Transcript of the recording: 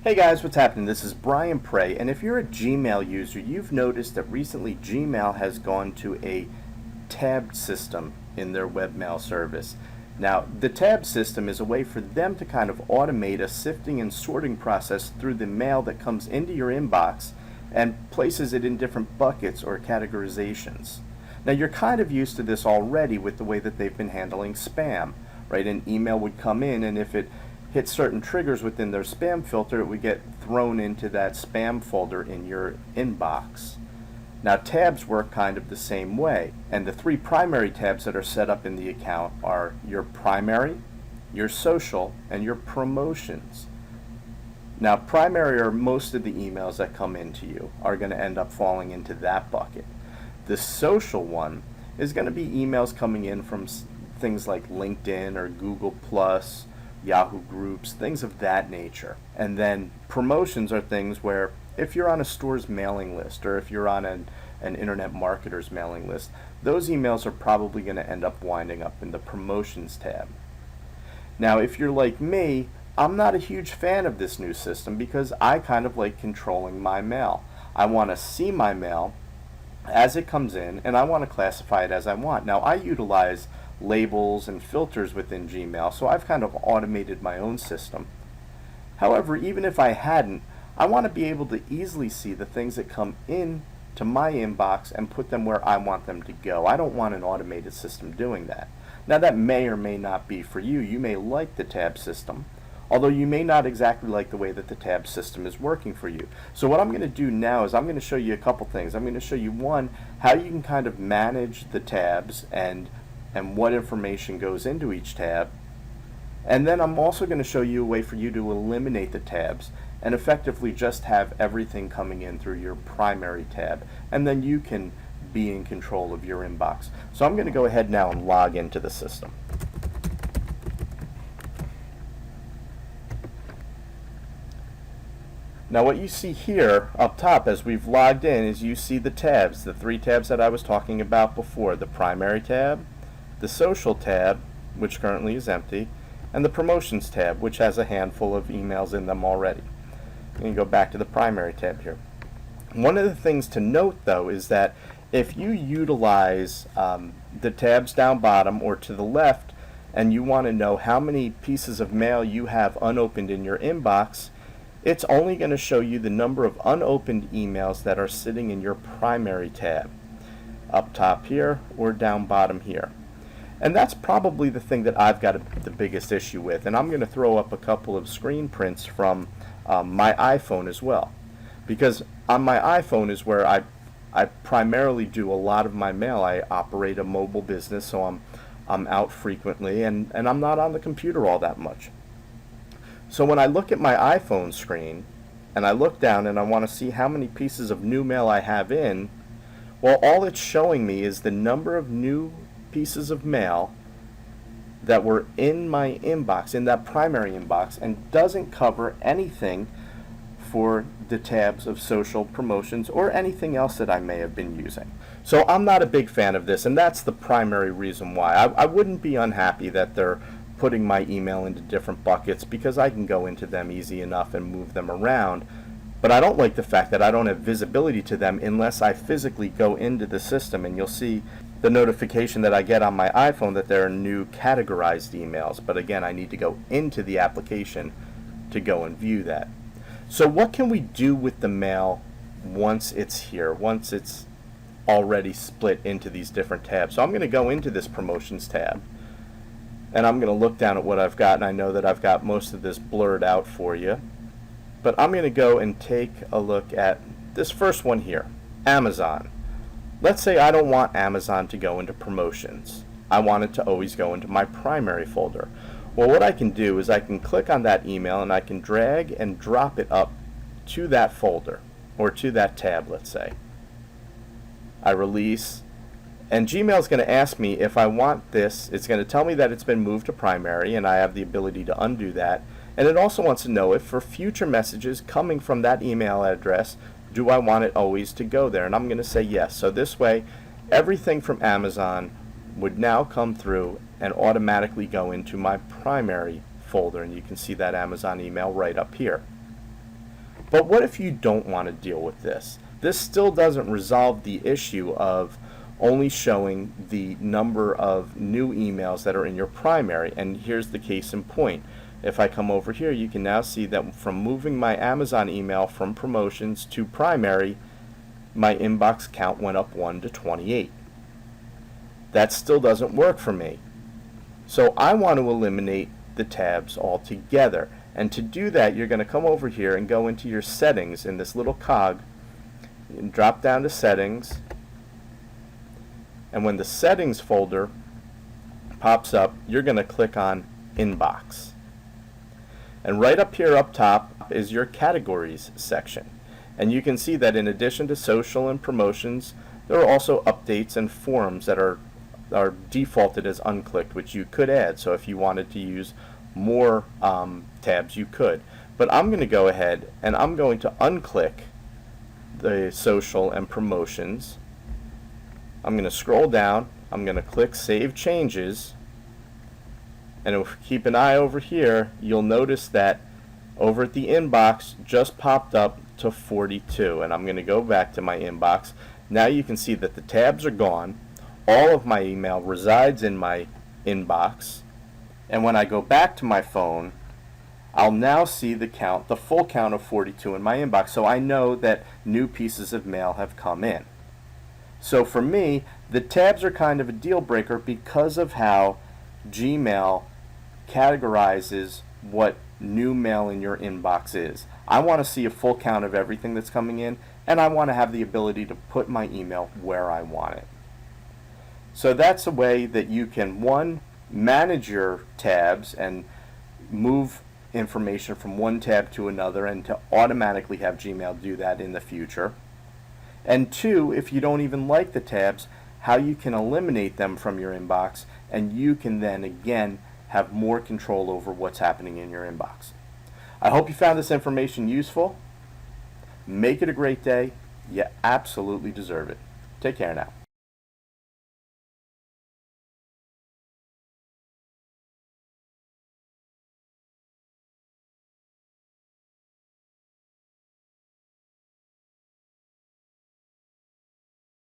Hey guys, what's happening? This is Brian Prey, and if you're a Gmail user, you've noticed that recently Gmail has gone to a tabbed system in their webmail service. Now, the tab system is a way for them to kind of automate a sifting and sorting process through the mail that comes into your inbox and places it in different buckets or categorizations. Now, you're kind of used to this already with the way that they've been handling spam, right? An email would come in, and if it hit certain triggers within their spam filter, it would get thrown into that spam folder in your inbox. Now, tabs work kind of the same way, and the three primary tabs that are set up in the account are your primary, your social, and your promotions. Now, primary, or most of the emails that come into you, are going to end up falling into that bucket. The social one is going to be emails coming in from things like LinkedIn or Google Plus, Yahoo groups, things of that nature. And then promotions are things where if you're on a store's mailing list or if you're on an internet marketer's mailing list, those emails are probably going to end up winding up in the promotions tab. Now, if you're like me, I'm not a huge fan of this new system because I kind of like controlling my mail. I want to see my mail as it comes in, and I want to classify it as I want. Now, I utilize labels and filters within Gmail, so I've kind of automated my own system. However, even if I hadn't, I want to be able to easily see the things that come in to my inbox and put them where I want them to go. I don't want an automated system doing that. Now, that may or may not be for you. You may like the tab system, although you may not exactly like the way that the tab system is working for you. So what I'm going to do now is I'm going to show you a couple things. I'm going to show you, one, how you can kind of manage the tabs and what information goes into each tab. And then I'm also going to show you a way for you to eliminate the tabs and effectively just have everything coming in through your primary tab. And then you can be in control of your inbox. So I'm going to go ahead now and log into the system. Now, what you see here up top as we've logged in is you see the tabs, the three tabs that I was talking about before: the primary tab, the social tab, which currently is empty, and the promotions tab, which has a handful of emails in them already. And you go back to the primary tab here. One of the things to note, though, is that if you utilize the tabs down bottom or to the left, and you want to know how many pieces of mail you have unopened in your inbox, it's only going to show you the number of unopened emails that are sitting in your primary tab, up top here or down bottom here. And that's probably the thing that I've got the biggest issue with. And I'm going to throw up a couple of screen prints from my iPhone as well. Because on my iPhone is where I primarily do a lot of my mail. I operate a mobile business, so I'm out frequently, and I'm not on the computer all that much. So when I look at my iPhone screen, and I look down and I want to see how many pieces of new mail I have in, well, all it's showing me is the number of new pieces of mail that were in my inbox, in that primary inbox, and doesn't cover anything for the tabs of social, promotions, or anything else that I may have been using. So I'm not a big fan of this, and that's the primary reason why. I wouldn't be unhappy that they're putting my email into different buckets, because I can go into them easy enough and move them around. But I don't like the fact that I don't have visibility to them unless I physically go into the system, and you'll see the notification that I get on my iPhone that there are new categorized emails. But again, I need to go into the application to go and view that. So what can we do with the mail once it's here, once it's already split into these different tabs? So I'm going to go into this promotions tab, and I'm going to look down at what I've got, and I know that I've got most of this blurred out for you. But I'm going to go and take a look at this first one here, Amazon. Let's say I don't want Amazon to go into promotions. I want it to always go into my primary folder. Well, what I can do is I can click on that email and I can drag and drop it up to that folder, or to that tab, let's say. I release, and Gmail is going to ask me if I want this. It's going to tell me that it's been moved to primary, and I have the ability to undo that. And it also wants to know if for future messages coming from that email address, do I want it always to go there? And I'm going to say yes. So this way, everything from Amazon would now come through and automatically go into my primary folder. And you can see that Amazon email right up here. But what if you don't want to deal with this? This still doesn't resolve the issue of only showing the number of new emails that are in your primary. And here's the case in point. If I come over here, you can now see that from moving my Amazon email from promotions to primary, my inbox count went up 1 to 28. That still doesn't work for me. So I want to eliminate the tabs altogether. And to do that, you're going to come over here and go into your settings in this little cog and drop down to settings. And when the settings folder pops up, you're going to click on inbox. And right up here up top is your categories section. And you can see that in addition to social and promotions, there are also updates and forums that are defaulted as unclicked, which you could add. So if you wanted to use more tabs, you could. But I'm going to go ahead and I'm going to unclick the social and promotions. I'm going to scroll down. I'm going to click Save Changes. And if you keep an eye over here, you'll notice that over at the inbox just popped up to 42. And I'm going to go back to my inbox. Now you can see that the tabs are gone. All of my email resides in my inbox. And when I go back to my phone, I'll now see the count, the full count of 42 in my inbox. So I know that new pieces of mail have come in. So for me, the tabs are kind of a deal breaker because of how Gmail categorizes what new mail in your inbox is. I want to see a full count of everything that's coming in, and I want to have the ability to put my email where I want it. So that's a way that you can, one, manage your tabs and move information from one tab to another, and to automatically have Gmail do that in the future. And two, if you don't even like the tabs, how you can eliminate them from your inbox, and you can then again have more control over what's happening in your inbox. I hope you found this information useful. Make it a great day. You absolutely deserve it. Take care now.